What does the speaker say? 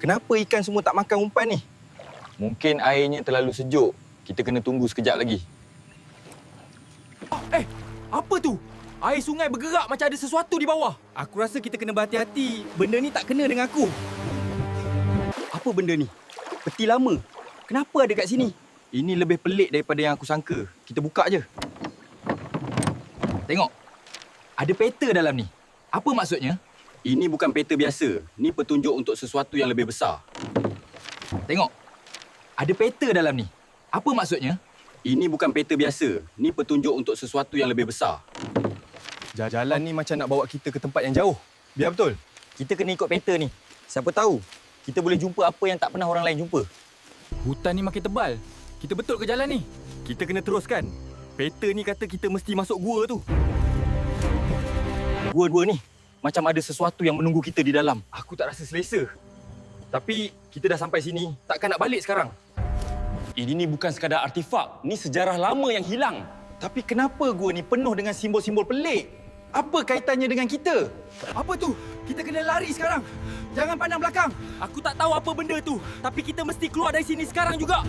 Kenapa ikan semua tak makan umpan ni? Mungkin airnya terlalu sejuk. Kita kena tunggu sekejap lagi. Apa tu? Air sungai bergerak macam ada sesuatu di bawah. Aku rasa kita kena berhati-hati. Benda ni tak kena dengan aku. Apa benda ni? Peti lama. Kenapa ada kat sini? Ini lebih pelik daripada yang aku sangka. Kita buka je. Tengok. Ada peta dalam ni. Apa maksudnya? Ini bukan peta biasa. Ni petunjuk untuk sesuatu yang lebih besar. Tengok. Ada peta dalam ni. Apa maksudnya? Ini bukan peta biasa. Ni petunjuk untuk sesuatu yang lebih besar. Jalan ni macam nak bawa kita ke tempat yang jauh. Biar betul. Kita kena ikut peta ni. Siapa tahu, kita boleh jumpa apa yang tak pernah orang lain jumpa. Hutan ni makin tebal. Kita betul ke jalan ni? Kita kena teruskan. Peta ni kata kita mesti masuk gua tu. Gua-gua ni macam ada sesuatu yang menunggu kita di dalam. Aku tak rasa selesa. Tapi kita dah sampai sini. Takkan nak balik sekarang? Ini ni bukan sekadar artifak. Ni sejarah lama yang hilang. Tapi kenapa gua ni penuh dengan simbol-simbol pelik? Apa kaitannya dengan kita? Apa tu? Kita kena lari sekarang. Jangan pandang belakang. Aku tak tahu apa benda tu. Tapi kita mesti keluar dari sini sekarang juga.